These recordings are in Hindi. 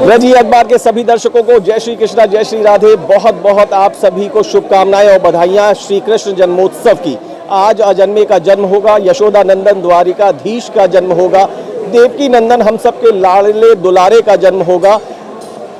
रजी अखबार के सभी दर्शकों को जय श्री कृष्णा, जय श्री राधे। बहुत बहुत आप सभी को शुभकामनाएं और बधाइयां श्री कृष्ण जन्मोत्सव की। आज अजन्मे का जन्म होगा, यशोदा नंदन द्वारिकाधीश का जन्म होगा, देवकी नंदन हम सबके लाडले दुलारे का जन्म होगा।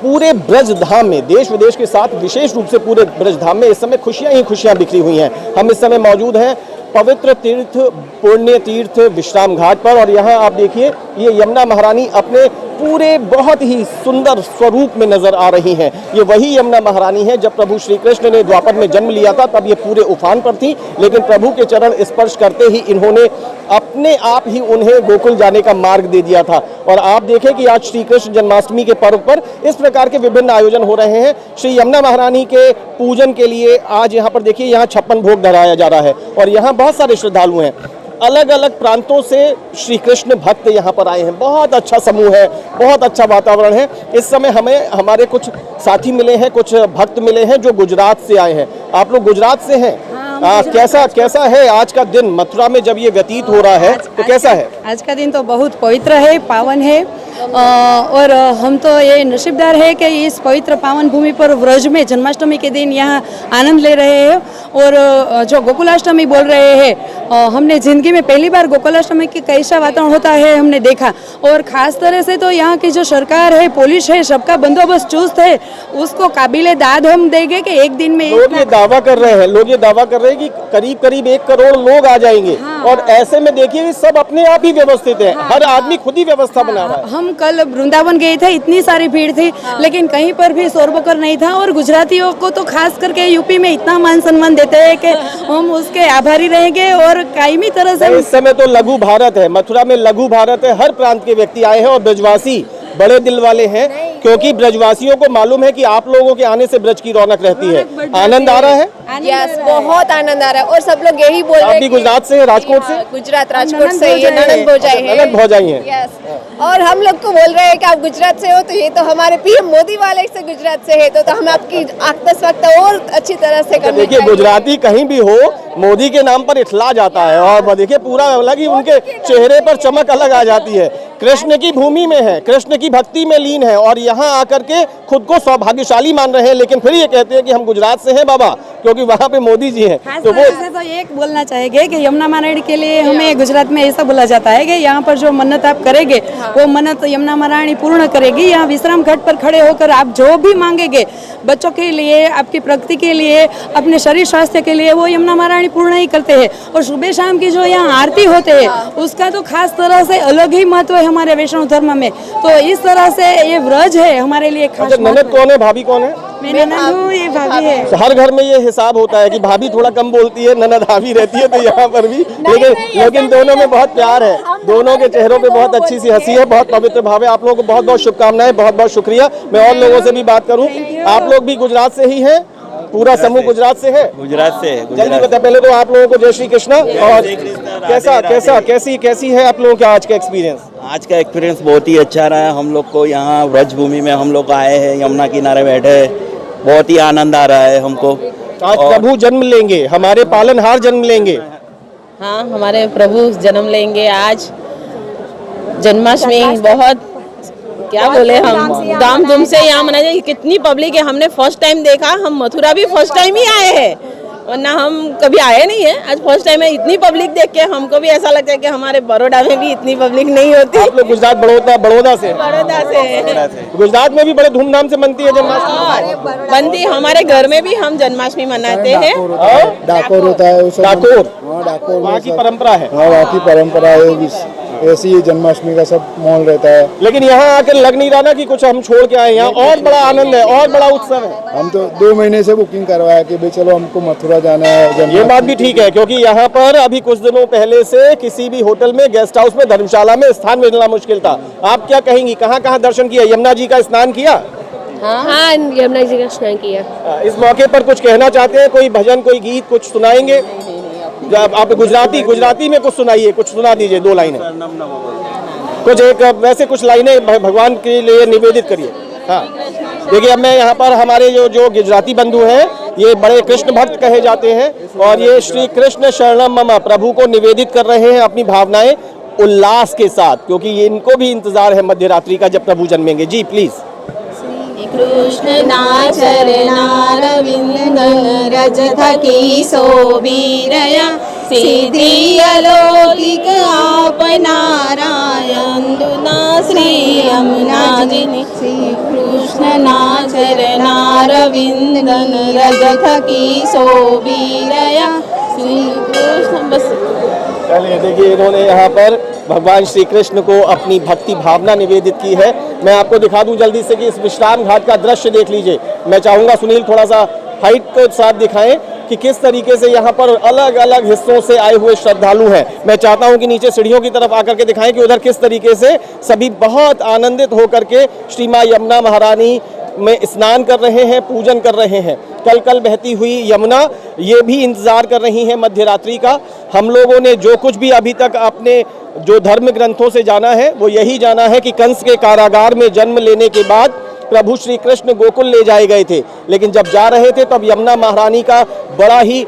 पूरे ब्रज धाम में, देश विदेश के साथ विशेष रूप से पूरे ब्रज धाम में इस समय खुशियां ही खुशियां बिखरी हुई हैं। हम इस समय मौजूद हैं पवित्र तीर्थ, पुण्य तीर्थ विश्राम घाट पर, और यहाँ आप देखिए ये यमुना महारानी अपने पूरे बहुत ही सुंदर स्वरूप में नजर आ रही हैं। ये वही यमुना महारानी है जब प्रभु श्री कृष्ण ने द्वापर में जन्म लिया था, तब ये पूरे उफान पर थी, लेकिन प्रभु के चरण स्पर्श करते ही इन्होंने अपने आप ही उन्हें गोकुल जाने का मार्ग दे दिया था। और आप देखें कि आज श्री कृष्ण जन्माष्टमी के पर्व पर इस प्रकार के विभिन्न आयोजन हो रहे हैं। श्री यमुना महारानी के पूजन के लिए आज यहाँ पर देखिए, यहाँ 56 भोग धराया जा रहा है और यहाँ बहुत सारे श्रद्धालु हैं। अलग अलग प्रांतों से श्री कृष्ण भक्त यहाँ पर आए हैं। बहुत अच्छा समूह है, बहुत अच्छा वातावरण है। इस समय हमें हमारे कुछ साथी मिले हैं, कुछ भक्त मिले हैं जो गुजरात से आए हैं। आप लोग गुजरात से हैं? कैसा है आज का दिन मथुरा में जब ये व्यतीत हो रहा है, तो कैसा है? आज का दिन तो बहुत पवित्र है, पावन है, और हम तो ये नसीबदार है कि इस पवित्र पावन भूमि पर व्रज में जन्माष्टमी के दिन यहाँ आनंद ले रहे हैं। और जो गोकुलाष्टमी बोल रहे हैं, हमने जिंदगी में पहली बार गोकुलाष्टमी की कैसा वातावरण होता है हमने देखा। और ख़ास तरह से तो यहाँ की जो सरकार है, पुलिस है, सबका बंदोबस्त चुस्त है, उसको काबिले दाद हम देंगे कि एक दिन में लोग ये दावा कर रहे हैं कि करीब करीब 1 करोड़ लोग आ जाएंगे। और ऐसे में देखिए सब अपने आप ही व्यवस्थित है, हर आदमी खुद ही व्यवस्था बना रहा है। हम कल वृंदावन गए थे, इतनी सारी भीड़ थी, लेकिन कहीं पर भी शोर-बकर नहीं था। और गुजरातियों को तो खास करके यूपी में इतना मान सम्मान देते हैं कि हम उसके आभारी रहेंगे। और कायमी तरह से इस समय तो लघु भारत है, मथुरा में लघु भारत है, हर प्रांत के व्यक्ति आए हैं और ब्रजवासी बड़े दिल वाले हैं, क्योंकि ब्रजवासियों को मालूम है कि आप लोगों के आने से ब्रज की रौनक रहती है। आनंद आ रहा है? यस, बहुत आनंद आ रहा है। और सब लोग यही बोल रहे हैं। आप भी गुजरात से हैं, राजकोट से? गुजरात, राजकोट से। ये ननद भौजाई हैं। यस, और हम लोग को बोल रहे हैं कि आप गुजरात से हो, तो ये तो हमारे पीएम मोदी वाले से गुजरात से है, तो हम आपकी आत्मस्वक्त और अच्छी तरह से करनी। देखिए, गुजराती कहीं भी हो, मोदी के नाम पर इठला जाता है। और देखिए पूरा अलग ही उनके चेहरे पर चमक अलग आ जाती है। कृष्ण की भूमि में है, कृष्ण की भक्ति में लीन है, और यहाँ आकर के खुद को सौभाग्यशाली मान रहे हैं, लेकिन फिर ये कहते हैं कि हम गुजरात से हैं बाबा, क्योंकि वहाँ पे मोदी जी हैं। तो वो तो एक बोलना चाहेंगे कि यमुना महारानी के लिए हमें गुजरात में ऐसा बोला जाता है कि यहाँ पर जो मन्नत आप करेंगे, वो मन्नत यमुना महारानी पूर्ण करेगी। यहाँ विश्राम घाट पर खड़े होकर आप जो भी मांगेंगे, बच्चों के लिए, आपकी प्रगति के लिए, अपने शरीर स्वास्थ्य के लिए, वो यमुना महारानी पूर्ण ही करते हैं। और सुबह शाम की जो यहाँ आरती होते हैं, उसका तो खास तरह से अलग ही महत्व है हमारे वैष्णव धर्म में। तो इस तरह से ये व्रज है हमारे लिए खास। ननद कौन है, भाभी कौन है? मैं ननद हूँ, ये भाभी है। हर घर में ये हिसाब होता है कि भाभी थोड़ा कम बोलती है, ननद हावी रहती है, तो यहाँ पर भी लेकिन दोनों में बहुत प्यार है, दोनों के चेहरों पे बहुत अच्छी सी हंसी है, बहुत पवित्र भाव है। आप लोगों को बहुत बहुत शुभकामनाएं, बहुत बहुत शुक्रिया। मैं और लोगों से भी बात करूँ, आप लोग भी गुजरात से ही हैं? पूरा समूह गुजरात से है? गुजरात से है। जल्दी बताए, पहले तो आप लोगों को जय श्री कृष्णा। और कैसी है आप लोगों का आज का एक्सपीरियंस? आज का एक्सपीरियंस बहुत ही अच्छा रहा है। हम लोग को यहाँ व्रज भूमि में हम लोग आए हैं, यमुना किनारे बैठे हैं, बहुत ही आनंद आ रहा है हमको। आज प्रभु जन्म लेंगे, हमारे पालनहार जन्म लेंगे। हाँ, हमारे प्रभु जन्म लेंगे आज। जन्माष्टमी बहुत क्या बोले हम धाम धूम से यहाँ मनाई जाए। कितनी पब्लिक है, हमने फर्स्ट टाइम देखा। हम मथुरा भी फर्स्ट टाइम ही आए हैं, वरना हम कभी आए नहीं है। आज फर्स्ट टाइम है। इतनी पब्लिक देख के हमको भी ऐसा लगता है कि हमारे बड़ौदा में भी इतनी पब्लिक नहीं होती। आप लोग गुजरात बड़ौदा से? बड़ौदा से। गुजरात में भी बड़े धूमधाम से मनती है जन्माष्टमी? बनती, हमारे घर में भी हम जन्माष्टमी मनाते हैं। डाकोर होता है, डाकोर डाकोर वहाँ की परंपरा है। हाँ, वहाँ की परंपरा है। ऐसी ही जन्माष्टमी का सब माहौल रहता है। लेकिन यहाँ आकर लग नहीं रहा ना कि कुछ हम छोड़ के आए। यहाँ और बड़ा आनंद है, और बड़ा उत्सव है। हम तो 2 महीने से बुकिंग करवाया कि भाई चलो हमको मथुरा जाना है। ये बात भी ठीक है, क्योंकि यहाँ पर अभी कुछ दिनों पहले से किसी भी होटल में, गेस्ट हाउस में, धर्मशाला में स्थान मिलना मुश्किल था। आप क्या कहेंगी, कहाँ दर्शन किया? यमुना जी का स्नान किया? हाँ, यमुना जी का स्नान किया। इस मौके पर कुछ कहना चाहते हैं? कोई भजन, कोई गीत कुछ सुनाएंगे? आप गुजराती में कुछ सुनाइए, कुछ सुना दीजिए, 2 लाइनें कुछ, एक वैसे कुछ लाइनें भगवान के लिए निवेदित करिए। हाँ, देखिए अब मैं यहाँ पर हमारे जो गुजराती बंधु हैं, ये बड़े कृष्ण भक्त कहे जाते हैं, और ये श्री कृष्ण शरणम मम प्रभु को निवेदित कर रहे हैं अपनी भावनाएं उल्लास के साथ, क्योंकि इनको भी इंतजार है मध्य रात्रि का जब प्रभु जन्मेंगे। जी प्लीज। कृष्ण चरणारविंदन रज थकी सोबीरया सिद्धि अलौकिक आप नारायण दुना श्री यमुना जिनि श्री कृष्ण चरणारविंदन रज थकी सोबीरया श्री कृष्ण। बस चलिए देखिए, इन्होंने यहाँ पर भगवान श्री कृष्ण को अपनी भक्ति भावना निवेदित की है। मैं आपको दिखा दूं जल्दी से कि इस विश्राम घाट का दृश्य देख लीजिए। मैं चाहूँगा सुनील थोड़ा सा हाइट के साथ दिखाएं कि किस तरीके से यहाँ पर अलग अलग हिस्सों से आए हुए श्रद्धालु हैं। मैं चाहता हूँ कि नीचे सीढ़ियों की तरफ आकर के दिखाएं कि उधर किस तरीके से सभी बहुत आनंदित होकर के श्री माँ यमुना महारानी में स्नान कर रहे हैं, पूजन कर रहे हैं। कल कल बहती हुई यमुना ये भी इंतजार कर रही है मध्य रात्रि का। हम लोगों ने जो कुछ भी अभी तक अपने जो धर्म ग्रंथों से जाना है वो यही जाना है कि कंस के कारागार में जन्म लेने के बाद प्रभु श्री कृष्ण गोकुल ले जाए गए थे, लेकिन जब जा रहे थे तब यमुना महारानी का बड़ा ही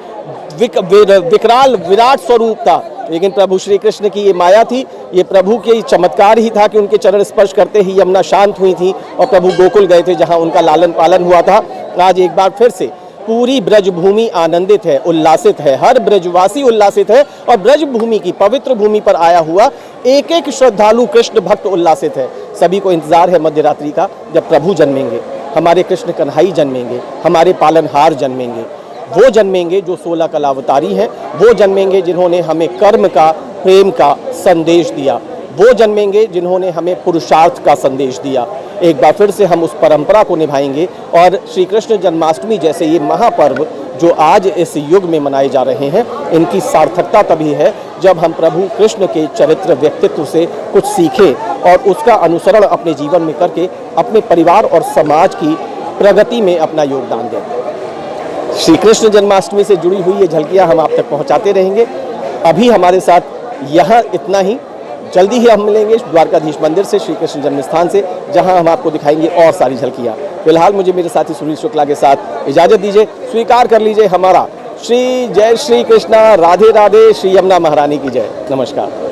विकराल विराट स्वरूप था। लेकिन प्रभु श्री कृष्ण की ये माया थी, ये प्रभु के चमत्कार ही था कि उनके चरण स्पर्श करते ही यमुना शांत हुई थी और प्रभु गोकुल गए थे जहाँ उनका लालन पालन हुआ था। आज एक बार फिर से पूरी ब्रजभूमि आनंदित है, उल्लासित है, हर ब्रजवासी उल्लासित है और ब्रजभूमि की पवित्र भूमि पर आया हुआ एक एक श्रद्धालु कृष्ण भक्त उल्लासित है। सभी को इंतजार है मध्य रात्रि का, जब प्रभु जन्मेंगे, हमारे कृष्ण कन्हई जन्मेंगे, हमारे पालनहार जन्मेंगे। वो जन्मेंगे जो 16 कलावतारी हैं, वो जन्मेंगे जिन्होंने हमें कर्म का, प्रेम का संदेश दिया, वो जन्मेंगे जिन्होंने हमें पुरुषार्थ का संदेश दिया। एक बार फिर से हम उस परंपरा को निभाएंगे और श्री कृष्ण जन्माष्टमी जैसे ये महापर्व जो आज इस युग में मनाए जा रहे हैं, इनकी सार्थकता तभी है जब हम प्रभु कृष्ण के चरित्र व्यक्तित्व से कुछ सीखें और उसका अनुसरण अपने जीवन में करके अपने परिवार और समाज की प्रगति में अपना योगदान दें। श्री कृष्ण जन्माष्टमी से जुड़ी हुई ये झलकियाँ हम आप तक पहुँचाते रहेंगे। अभी हमारे साथ यहाँ इतना ही। जल्दी ही हम मिलेंगे द्वारकाधीश मंदिर से, श्री कृष्ण जन्मस्थान से, जहां हम आपको दिखाएंगे और सारी झलकियां। फिलहाल मुझे मेरे साथी सुनील शुक्ला के साथ इजाज़त दीजिए। स्वीकार कर लीजिए हमारा जय श्री कृष्णा, राधे राधे, श्री यमुना महारानी की जय। नमस्कार।